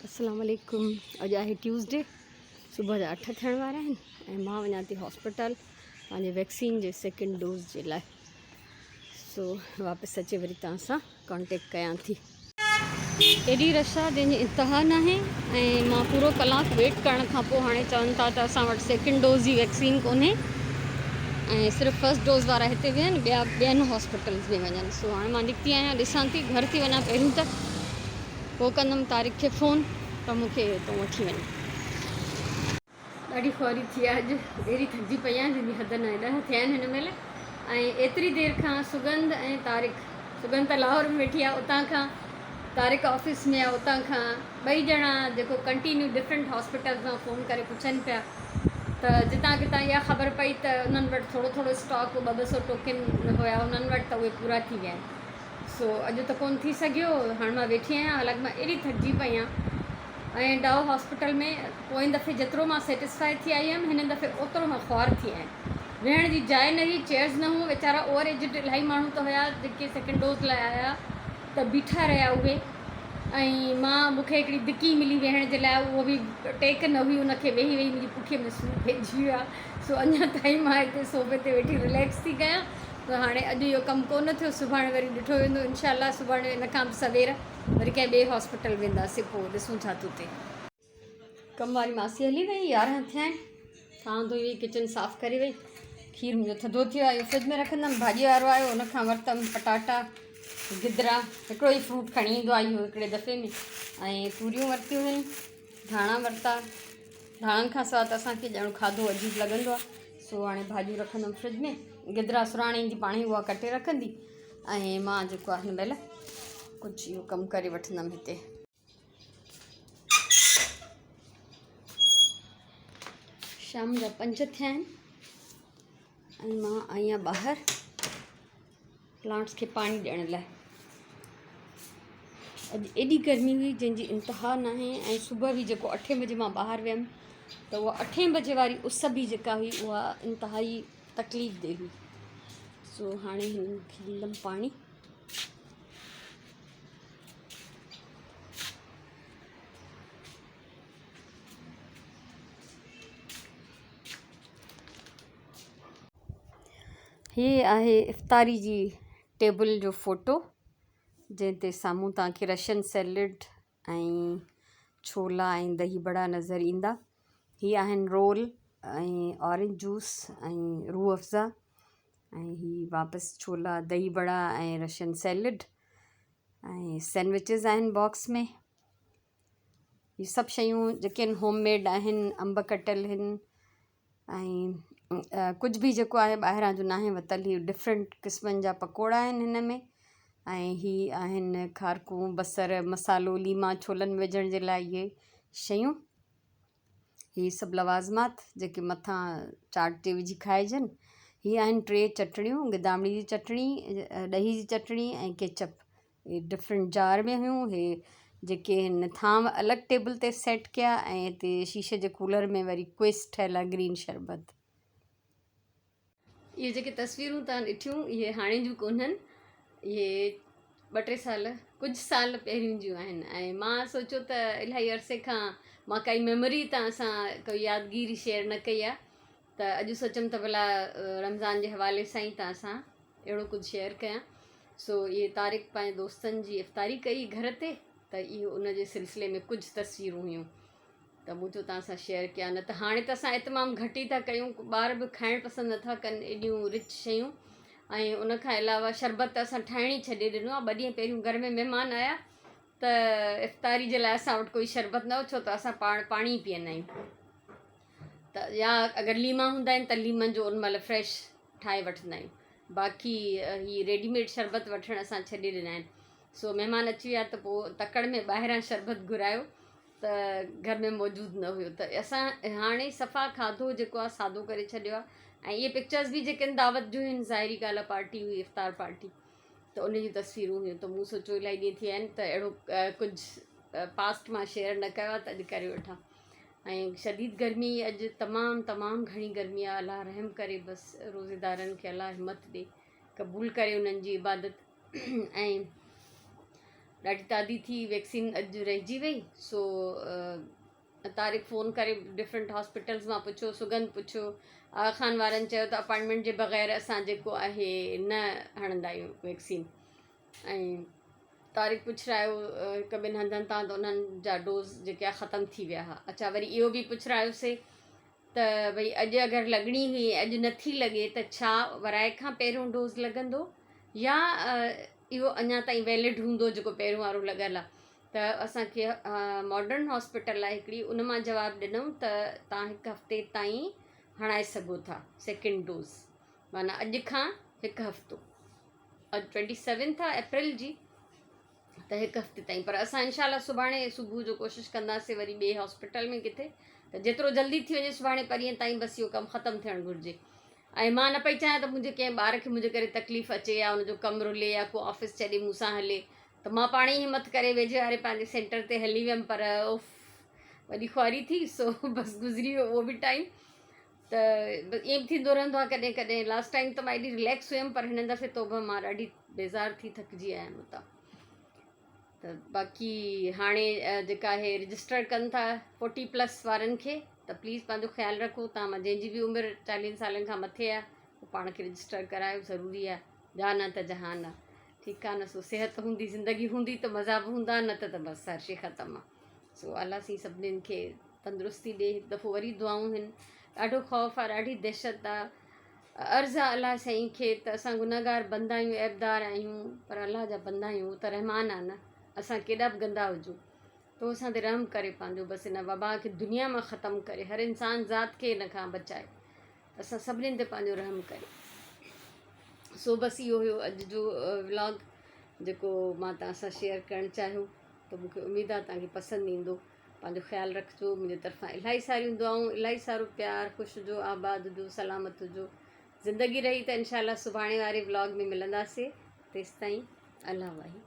अस्सलाम वालेकुम। अॼु आहे ट्यूसडे, सुबुह जा 8 थियण वारा आहिनि ऐं मां वञा थी हॉस्पिटल पंहिंजे वैक्सीन जे सेकेंड डोज़ जे लाइ। सो वापसि अचे वरी तव्हां सां कॉन्टेक्ट कयां थी। एॾी रश आहे जंहिंजी इंतिहा न आहे ऐं मां पूरो कलाकु वेट करण खां पोइ हाणे चवनि था त असां वटि सेकेंड डोज़ जी वैक्सीन कोन्हे ऐं सिर्फ़ु फर्स्ट डोज़ वारा हिते वेहनि, ॿियनि हॉस्पिटल्स में वञनि। सो हाणे मां निकिती आहियां, ॾिसां थी घर थी वञा पहिरियों त पोइ कंदमि तारीख़ खे फ़ोन त मूंखे तो वठी वञे। ॾाढी ख़ुआरी थी आहे अॼु, अहिड़ी थकिजी पई आहियां जंहिंजी हद न आहे। 10 थिया आहिनि हिन महिल ऐं एतिरी देरि खां सुगंध ऐं तारिक, सुगंध त लाहौर में वेठी आहे, उतां खां तारिक ऑफिस में आहे, उतां खां ॿई ॼणा जेको कंटिन्यू डिफरेंट हॉस्पिटल्स मां फ़ोन करे पुछनि पिया त जितां कितां इहा ख़बर पई त उन्हनि वटि थोरो थोरो स्टॉक 200 टोकन हुया, उन्हनि वटि त उहे पूरा थी विया आहिनि। सो अॼु त कोन थी सघियो, हाणे मां वेठी आहियां, हालांकि मां एॾी थकिजी पई आहियां। ऐं डाव हॉस्पिटल में पोइ दफ़े जेतिरो मां सेटिस्फाई थी आई हुयमि, हिन दफ़े ओतिरो मां ख़्वार थी आहियां। वेहण जी जाइ न हुई, चेयर्स न हुयूं, वीचारा ओवर एजिड इलाही माण्हू त हुया जेके सेकेंड डोज़ लाइ आया त बीठा रहिया उहे। ऐं मूंखे हिकिड़ी दिकी मिली वेहण जे लाइ, उहो बि टेक न हुई, उनखे वेही वेही मुंहिंजी पुठीअ में सूर पइजी वियो आहे। सो अञा ताईं मां हिते सोफ़े ते वेठी रिलैक्स थी कयां। त हाणे अॼु इहो कमु कोन थियो, सुभाणे वरी ॾिठो वेंदो इनशाला। सुभाणे इन खां बि सवेर वरी कंहिं ॿिए हॉस्पिटल वेंदासीं, पोइ ॾिसूं छा थो थिए। कमु वारी मासी हली वई, 11 थिया आहिनि, थां धोई वई, किचन साफ़ु करे वई, खीरु मुंहिंजो थधो थियो आहे, इहो फ्रिज में रखंदमि। भाॼी वारो आयो, उनखां वरितमि पटाटा, गिदरा, हिकिड़ो ई फ्रूट खणी ईंदो आहे इहो हिकिड़े दफ़े में, ऐं तूरियूं वरितियूं आहिनि, धाणा वरिता। धाणनि खां सवाइ त असांखे ॼणो खाधो अजीब लॻंदो आहे। सो हाणे भाॼियूं रखंदमि फ्रिज में, गिदरा सुराणे ईंदी पाणी उहा कटे रखंदी, ऐं मां जेको आहे हिन महिल कुझु इहो कमु करे वठंदमि। हिते शाम जा 5 थिया आहिनि ऐं मां आई आहियां ॿाहिरि प्लांट्स खे पाणी ॾियण लाइ। अॼु एॾी गर्मी हुई जंहिंजी इंतिहा न आहे, ऐं सुबुह बि जेको 8 बजे मां ॿाहिरि वियमि त उहा 8 बजे वारी उस बि जेका हुई उहा इंतिहाई तकलीफ़ ॾे हुई। सो हाणे हिननि खे ॾींदमि पाणी। हीअ आहे इफ़्तारी जी टेबल जो फ़ोटो, जंहिं ते साम्हूं तव्हांखे रशियन सैलेड ऐं छोला ऐं दही बड़ा नज़र ईंदा। हीअ आहिनि रोल ऐं ऑरेंज जूस ऐं रूह अफ़ज़ा, ऐं हीअ वापसि छोला, दही बड़ा ऐं रशियन सैलेड ऐं सैंडविचिस आहिनि बॉक्स में। हीअ सभु शयूं जेके आहिनि होममेड आहिनि, अंब कटियल आहिनि ऐं कुझु बि जेको आहे ॿाहिरां जो न आहे वरितल। हीअ डिफरेंट क़िस्मनि जा पकोड़ा आहिनि हिन में, ऐं हीअ आहिनि खारकूं, बसर, मसालो, लीमा छोलनि में विझण जे लाइ इहे शयूं। हीअ सभु लवाज़मात जेके मथां चाट ते विझी खाइजनि। हीअ आहिनि 3 चटणियूं, गिदामड़ी जी चटणी, ॾही जी चटणी ऐं केचप। इहे डिफरेंट जार में हुयूं। हे जेके हिन थांव अलॻि टेबल ते सेट कया ऐं हिते शीशे जे कूलर में वरी क्विस ठहियल आहे, ग्रीन शरबत। इहे जेके तस्वीरूं तव्हां ॾिठियूं इहे हाणे जूं कोन्हनि, इहे 2-3 साल, कुझु साल पहिरियों जूं आहिनि। ऐं मां सोचियो त इलाही अरसे खां मां काई मेमोरी तव्हां सां कोई यादगिरी शेयर न कई आहे, त अॼु सोचियमि त भला रमज़ान जे हवाले सां ई तव्हां सां अहिड़ो कुझु शेयर कयां। सो इहे तारिक पंहिंजे दोस्तनि जी इफ़्तारी कई घर ते, त इहो उन जे सिलसिले में कुझु तस्वीरूं हुयूं त मूं चयो तव्हां सां शेयर कयां। न त हाणे त असां तमामु घटि ई था कयूं, ॿार बि खाइणु पसंदि नथा कनि एॾियूं रिच शयूं। ऐं उनखां अलावा शरबत त असां ठाहिण ई छॾे ॾिनो आहे। 2 ॾींहं पहिरियों घर में महिमान आया त इफ़्तारी जे लाइ असां वटि कोई शरबत न हो, छो त असां पाणी ई पीअंदा आहियूं। त या अगरि लीमा हूंदा आहिनि त लीमनि जो उन महिल फ्रेश ठाहे वठंदा आहियूं, बाक़ी हीअ रेडीमेड शरबत वठणु असां छॾे ॾिना आहिनि। सो महिमान अची विया त पोइ तकड़ में ॿाहिरां शरबत घुरायो त घर में मौजूदु न हुयो, त असां हाणे सफ़ा खाधो जेको आहे सादो करे छॾियो आहे। ऐं इहे पिक्चर्स बि जेके आहिनि दावत जूं आहिनि, ज़ाहिरी ॻाल्हि आहे, पार्टी हुई, इफ़्तार पार्टी, त उन जी तस्वीरूं हुयूं। त मूं सोचियो इलाही ॾींहं थी विया आहिनि त अहिड़ो कुझु पास्ट मां शेयर न कयो आहे, त अॼु करे वठां। ऐं शदीद गर्मी अॼु तमामु घणी गर्मी आहे। अलाह रहम करे, बसि रोज़ेदारनि खे अलाह हिमत ॾे, क़बूल करे उन्हनि जी इबादत। ऐं ॾाढी तादी थी, वैक्सीन अॼु रहिजी वई। सो तारिक फ़ोन करे डिफरेंट हॉस्पिटल्स मां पुछियो, सुगंध पुछियो, आगा खान वारनि चयो त अपॉइंटमेंट जे बग़ैर असां जेको आहे न हणंदा आहियूं वैक्सीन। ऐं तारीख़ पुछरायो हिकु ॿिनि हंधनि तां त उन्हनि जा डोज़ जेके आहे ख़तमु थी विया हुआ। अच्छा, वरी इहो बि पुछरायोसीं त भई अॼु अगरि लॻणी हुई, अॼु नथी लॻे त छा वराए खां पहिरियों डोज़ लॻंदो या इहो अञा ताईं वैलिड हूंदो जेको पहिरियों वारो लॻल आहे। त असांखे मॉडर्न हॉस्पिटल आहे हिकिड़ी, उन मां जवाबु ॾिनऊं त तव्हां हिकु हफ़्ते ताईं हणाए सघो था सेकेंड डोज़, माना अॼु खां हिकु हफ़्तो, अॼु 27 आहे अप्रैल जी, त हिकु हफ़्ते ताईं। पर असां इनशाला सुभाणे सुबुह जो कोशिशि कंदासीं वरी ॿिए हॉस्पिटल में किथे, त जेतिरो जल्दी थी वञे सुभाणे परीहं ताईं बसि इहो कमु ख़तमु थियणु घुरिजे। ऐं मां न पई चाहियां त मुंहिंजे कंहिं ॿार खे मुंहिंजे करे तकलीफ़ अचे या हुनजो कमु रुले या को ऑफिस छॾे मूंसां हले, त मां पाण ई हिमत करे वेझे वारे पंहिंजे सेंटर ते हली वियमि। पर उफ, वॾी ख़ुआरी थी, सो बसि गुज़री वियो उहो बि टाइम। त ईअं बि थींदो रहंदो आहे कॾहिं कॾहिं। लास्ट टाइम त मां एॾी रिलैक्स हुयमि, पर हिन दफ़े तौबा मां ॾाढी बेज़ार थी थकिजी आयमि हुतां। त बाक़ी हाणे जेका आहे रजिस्टर कनि था 40+ वारनि खे, त प्लीज़ पंहिंजो ख़्यालु रखो तव्हां। मां जंहिंजी बि उमिरि 40 सालनि खां मथे आहे उहो पाण खे रजिस्टर करायो, ज़रूरी आहे। जान आहे त जहान आहे, ठीकु आहे न। सो सिहत हूंदी, ज़िंदगी हूंदी त मज़ा बि हूंदा, न त बसि हर शइ ख़तमु आहे। सो अलाह साईं सभिनीनि खे तंदुरुस्ती ॾे। हिकु दफ़ो वरी दुआऊं आहिनि, ॾाढो ख़ौफ़ आहे, ॾाढी दहशत आहे। अर्ज़ु आहे अलाह साईं खे त असां गुनहगार बंदा आहियूं, ऐबदार आहियूं, पर अलाह जा बंदा आहियूं, त रहमान आहे न। असां केॾा बि गंदा हुजूं तो असां ते रहम करे पंहिंजो बसि हिन वबा खे दुनिया मां ख़तमु करे, हर इंसान ज़ात खे हिन खां बचाए, असां सभिनीनि ते पंहिंजो रहम करे। सो बसि इहो हुयो अॼु जो व्लॉग जेको मां तव्हां सां शेयर करणु चाहियो। त मूंखे उमेदु आहे तव्हांखे पसंदि ईंदो। पंहिंजो ख़्यालु रखिजो, मुंहिंजे तरफ़ां इलाही सारियूं दुआऊं, इलाही सारो प्यारु, ख़ुशि जो, आबाद जो, सलामत जो। ज़िंदगी रही त इनशाला सुभाणे वारे व्लॉग में मिलंदासीं। तेसिताईं अल्लाह वाही।